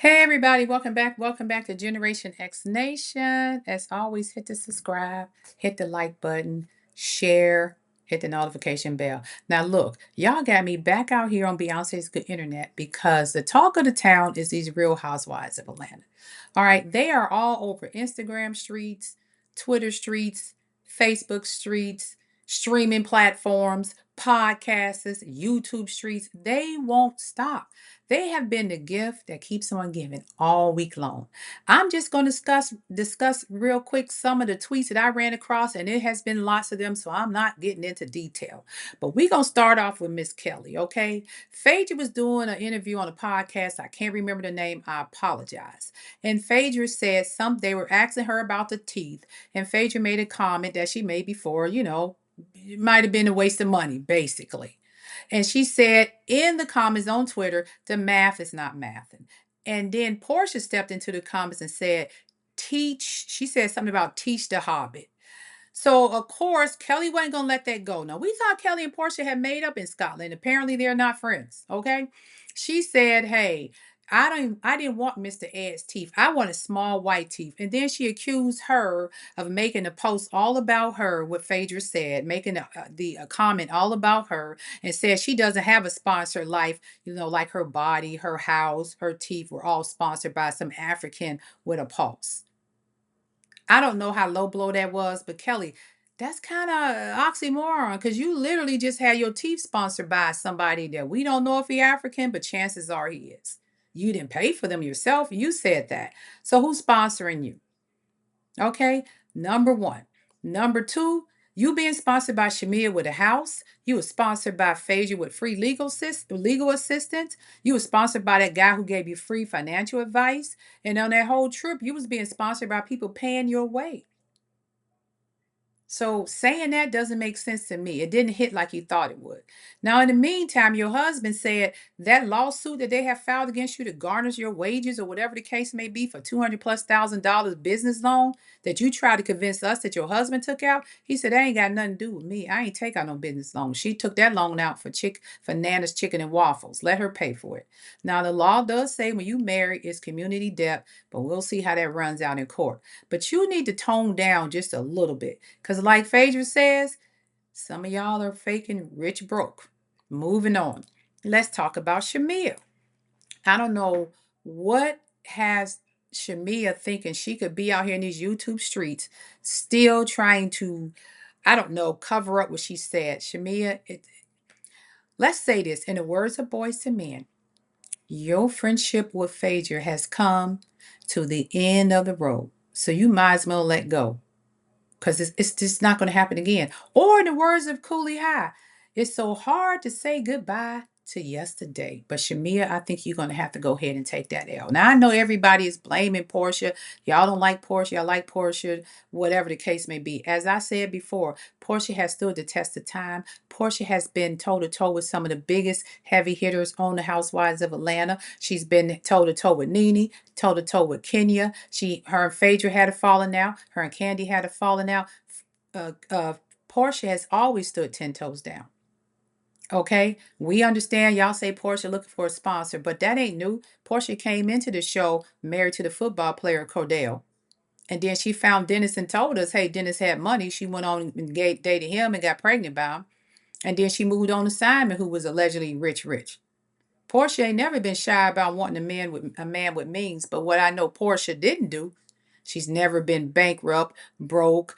Hey everybody, welcome back. Welcome back to Generation X Nation. As always, hit the subscribe, hit the like button, share, hit the notification bell. Now look, y'all got me back out here on Beyonce's Good Internet because the talk of the town is these real housewives of Atlanta. All right, they are all over Instagram streets, Twitter streets, Facebook streets, streaming platforms, podcasts, YouTube streets. They won't stop. They have been the gift that keeps on giving all week long. I'm just going to discuss real quick some of the tweets that I ran across, and it has been lots of them, so I'm not getting into detail. But we're going to start off with Miss Kelly, okay? Phaedra was doing an interview on a podcast. I can't remember the name. I apologize. And Phaedra said they were asking her about the teeth, and Phaedra made a comment that she made before, it might have been a waste of money, basically. And she said in the comments on Twitter, the math is not mathing. And then Porsha stepped into the comments and said, she said something about teach the hobbit. So of course, Kelly wasn't gonna let that go. Now we thought Kelly and Porsha had made up in Scotland. Apparently, they're not friends. Okay. She said, hey, I didn't want Mr. Ed's teeth. I wanted small white teeth. And then she accused her of making a post all about her, what Phaedra said, making a comment all about her, and said she doesn't have a sponsored life, like her body, her house, her teeth were all sponsored by some African with a pulse. I don't know how low blow that was, but Kelly, that's kind of oxymoron because you literally just had your teeth sponsored by somebody that we don't know if he African, but chances are he is. You didn't pay for them yourself. You said that. So who's sponsoring you? Okay, number one. Number two, you being sponsored by Shamia with a house. You were sponsored by Phaedra with free legal assistance. You were sponsored by that guy who gave you free financial advice. And on that whole trip, you was being sponsored by people paying your way. So saying that doesn't make sense to me. It didn't hit like you thought it would. Now, in the meantime, your husband said that lawsuit that they have filed against you to garnish your wages or whatever the case may be for 200,000+ business loan that you tried to convince us that your husband took out. He said that ain't got nothing to do with me. I ain't take out no business loan. She took that loan out for Nana's chicken and waffles. Let her pay for it. Now the law does say when you marry, it's community debt, but we'll see how that runs out in court. But you need to tone down just a little bit. Because, like Phaedra says, some of y'all are faking rich broke. Moving on. Let's talk about Shamia. I don't know what has Shamia thinking she could be out here in these YouTube streets still trying to, I don't know, cover up what she said. Shamia, let's say this in the words of Boys to Men. Your friendship with Phaedra has come to the end of the road. So you might as well let go because it's just not going to happen again. Or in the words of Cooley High, it's so hard to say goodbye to yesterday. But Shamia, I think you're going to have to go ahead and take that L. Now, I know everybody is blaming Porsha. Y'all don't like Porsha. Y'all like Porsha, whatever the case may be. As I said before, Porsha has stood the test of time. Porsha has been toe to toe with some of the biggest heavy hitters on the Housewives of Atlanta. She's been toe to toe with Nene, toe to toe with Kenya. Her and Phaedra had a falling out. Her and Candy had a falling out. Uh, uh, Porsha has always stood 10 toes down. Okay, we understand y'all say Porsha looking for a sponsor, but that ain't new. Porsha came into the show married to the football player Cordell. And then she found Dennis and told us, hey, Dennis had money. She went on and dated him and got pregnant by him. And then she moved on to Simon, who was allegedly rich. Porsha ain't never been shy about wanting a man with means. But what I know Porsha didn't do, she's never been bankrupt, broke.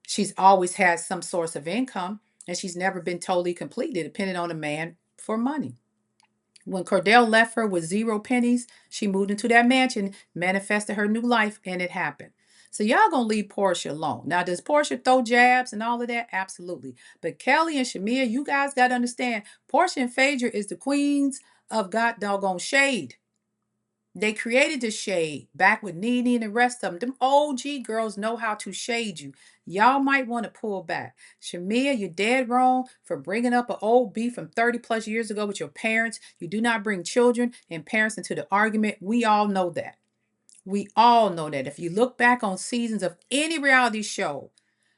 She's always had some source of income, and she's never been totally completely dependent on a man for money. When Cordell left her with 0 pennies, she moved into that mansion, manifested her new life, and it happened. So y'all gonna leave Porsha alone. Now, does Porsha throw jabs and all of that? Absolutely. But Kelly and Shamia, you guys gotta understand, Porsha and Phaedra is the queens of God doggone shade. They created the shade back with Nene and the rest of them. Them OG girls know how to shade you. Y'all might want to pull back. Shamia, you're dead wrong for bringing up an old beef from 30 plus years ago with your parents. You do not bring children and parents into the argument. We all know that. We all know that. If you look back on seasons of any reality show,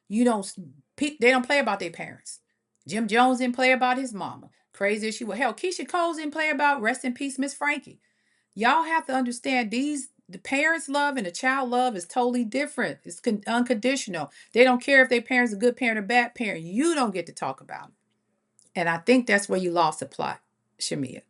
you don't they don't play about their parents. Jim Jones didn't play about his mama. Crazy as she was. Hell, Keisha Coles didn't play about rest in peace, Miss Frankie. Y'all have to understand the parents' love and the child love is totally different. It's unconditional. They don't care if their parents are a good parent or bad parent. You don't get to talk about it. And I think that's where you lost the plot, Shamia.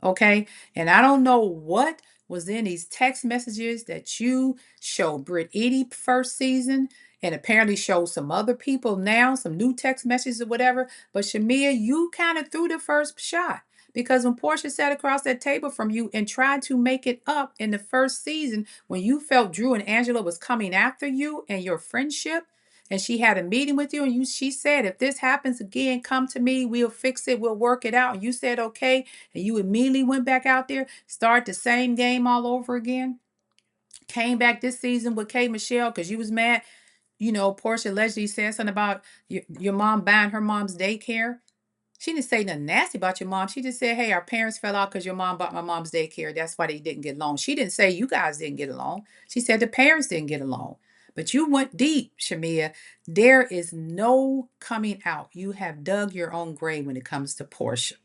Okay. And I don't know what was in these text messages that you showed Britt Edie first season and apparently showed some other people now, some new text messages or whatever. But Shamia, you kind of threw the first shot because when Portia sat across that table from you and tried to make it up in the first season, when you felt Drew and Angela was coming after you and your friendship, and she had a meeting with you and she said, if this happens again, come to me, we'll fix it, we'll work it out. And you said, okay, and you immediately went back out there, start the same game all over again. Came back this season with K Michelle because you was mad. Portia allegedly said something about your mom buying her mom's daycare. She didn't say nothing nasty about your mom. She just said, hey, our parents fell out because your mom bought my mom's daycare. That's why they didn't get along. She didn't say you guys didn't get along. She said the parents didn't get along. But you went deep, Shamia. There is no coming out. You have dug your own grave when it comes to Portia.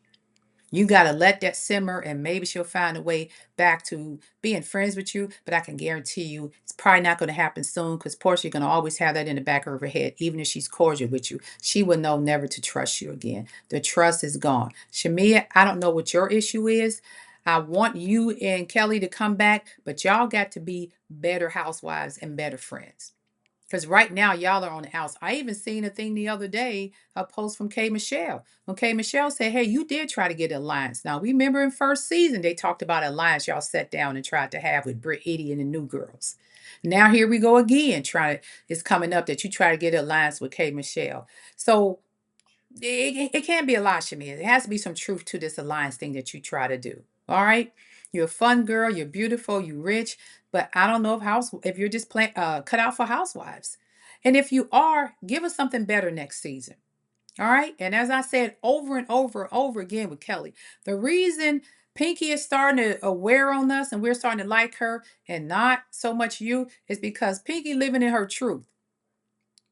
You got to let that simmer and maybe she'll find a way back to being friends with you. But I can guarantee you it's probably not going to happen soon because Portia going to always have that in the back of her head. Even if she's cordial with you, she will know never to trust you again. The trust is gone. Shamia, I don't know what your issue is. I want you and Kelly to come back, but y'all got to be better housewives and better friends. Because right now, y'all are on the outs. I even seen a thing the other day, a post from K. Michelle. When K. Michelle said, hey, you did try to get an alliance. Now, remember in first season, they talked about an alliance y'all sat down and tried to have with Britt Edie and the New Girls. Now, here we go again. It's coming up that you try to get an alliance with K. Michelle. So it can't be a lie, Shamia. There has to be some truth to this alliance thing that you try to do. All right. You're a fun girl. You're beautiful. You're rich. But I don't know if you're just cut out for housewives. And if you are, give us something better next season. All right. And as I said over and over and over again with Kelly, the reason Pinky is starting to wear on us and we're starting to like her and not so much you is because Pinky living in her truth.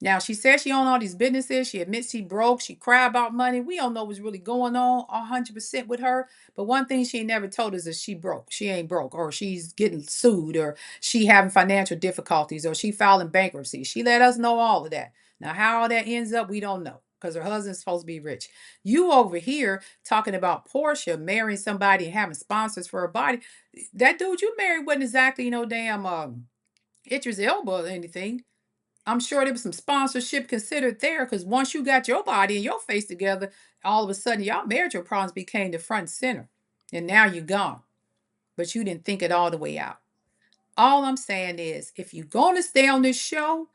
Now, she says she own all these businesses. She admits she broke. She cry about money. We don't know what's really going on 100% with her. But one thing she ain't never told us is she broke. She ain't broke, or she's getting sued, or she having financial difficulties, or she filing bankruptcy. She let us know all of that. Now, how all that ends up, we don't know because her husband's supposed to be rich. You over here talking about Portia marrying somebody and having sponsors for her body. That dude you married wasn't exactly, damn Idris Elba or anything. I'm sure there was some sponsorship considered there because once you got your body and your face together, all of a sudden y'all marital problems became the front and center. And now you're gone. But you didn't think it all the way out. All I'm saying is if you're going to stay on this show,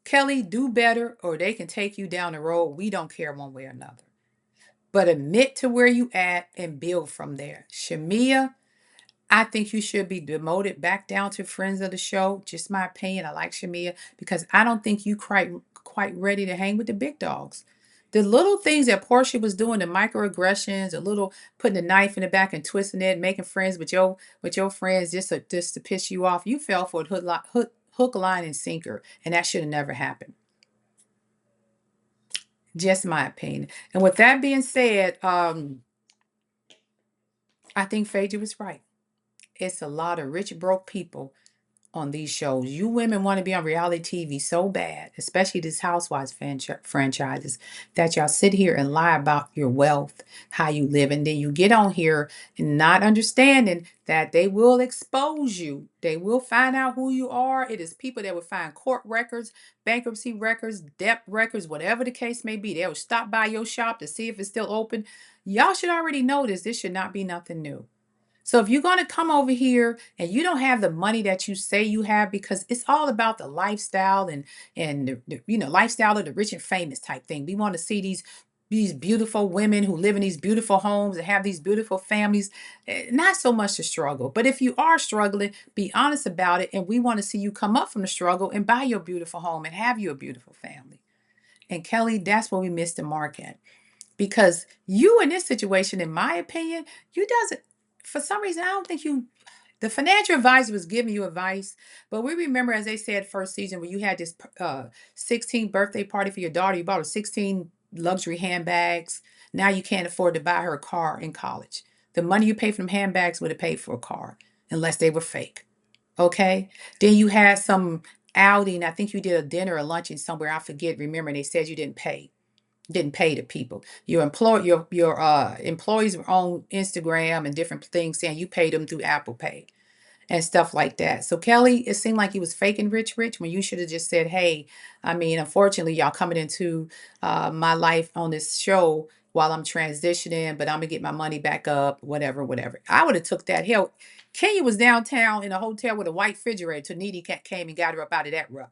Kelly, do better or they can take you down the road. We don't care one way or another. But admit to where you at and build from there. Shamia, I think you should be demoted back down to friends of the show. Just my opinion. I like Shamia because I don't think you quite ready to hang with the big dogs. The little things that Portia was doing, the microaggressions, a little putting the knife in the back and twisting it, making friends with your friends just to piss you off. You fell for a hook, line, and sinker, and that should have never happened. Just my opinion. And with that being said, I think Phaedra was right. It's a lot of rich broke people on these shows. You women want to be on reality TV so bad, especially these Housewives franchises, that y'all sit here and lie about your wealth, how you live, and then you get on here and not understanding that they will expose you. They will find out who you are. It is people that will find court records, bankruptcy records, debt records, whatever the case may be. They will stop by your shop to see if it's still open. Y'all should already know this. This should not be nothing new. So if you're going to come over here and you don't have the money that you say you have, because it's all about the lifestyle and the lifestyle of the rich and famous type thing. We want to see these beautiful women who live in these beautiful homes and have these beautiful families. Not so much to struggle, but if you are struggling, be honest about it. And we want to see you come up from the struggle and buy your beautiful home and have you a beautiful family. And Kelly, that's where we missed the mark at. Because you in this situation, in my opinion, you doesn't, for some reason, I don't think the financial advisor was giving you advice, but we remember, as they said, first season when you had this 16th birthday party for your daughter, you bought her 16 luxury handbags. Now you can't afford to buy her a car in college. The money you pay for them handbags would have paid for a car. unless they were fake. Okay. Then you had some outing. I think you did a dinner or luncheon somewhere. I forget. Remember, they said you didn't pay the people. Your employees were on Instagram and different things saying you paid them through Apple Pay and stuff like that. So Kelly, it seemed like he was faking rich when you should have just said, hey, I mean, unfortunately, y'all coming into my life on this show while I'm transitioning, but I'm gonna get my money back up, whatever, whatever. I would have took that. Hell, Kenya was downtown in a hotel with a white refrigerator. Taniti came and got her up out of that rut.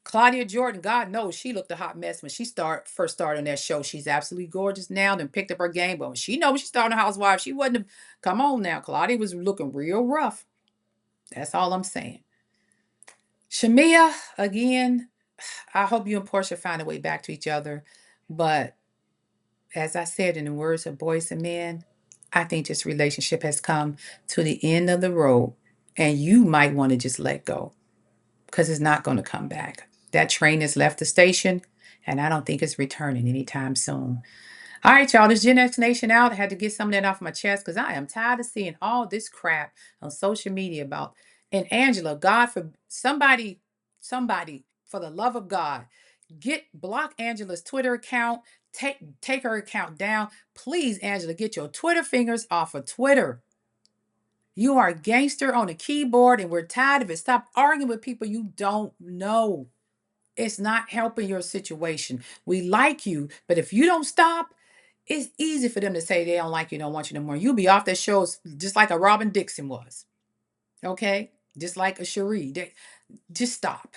Claudia Jordan, God knows she looked a hot mess when she first started on that show. She's absolutely gorgeous now, then picked up her game. But when she knows she started a housewife, she wasn't. Come on now, Claudia was looking real rough. That's all I'm saying. Shamia, again, I hope you and Portia find a way back to each other. But as I said in the words of Boys and Men, I think this relationship has come to the end of the road. And you might want to just let go because it's not going to come back. That train has left the station, and I don't think it's returning anytime soon. All right, y'all, this Gen X Nation out. I had to get some of that off my chest because I am tired of seeing all this crap on social media about. And Angela, God, for somebody, for the love of God, block Angela's Twitter account. Take her account down. Please, Angela, get your Twitter fingers off of Twitter. You are a gangster on a keyboard, and we're tired of it. Stop arguing with people you don't know. It's not helping your situation. We like you, but if you don't stop, it's easy for them to say they don't like you, don't want you no more. You'll be off their shows just like a Robin Dixon was. Okay? Just like a Cherie. Just stop.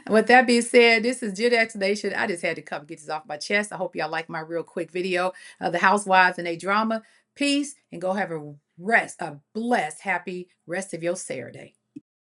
With that being said, this is Gen X Nation. I just had to come get this off my chest. I hope y'all like my real quick video of the housewives and a drama. Peace and go have a blessed, happy rest of your Saturday.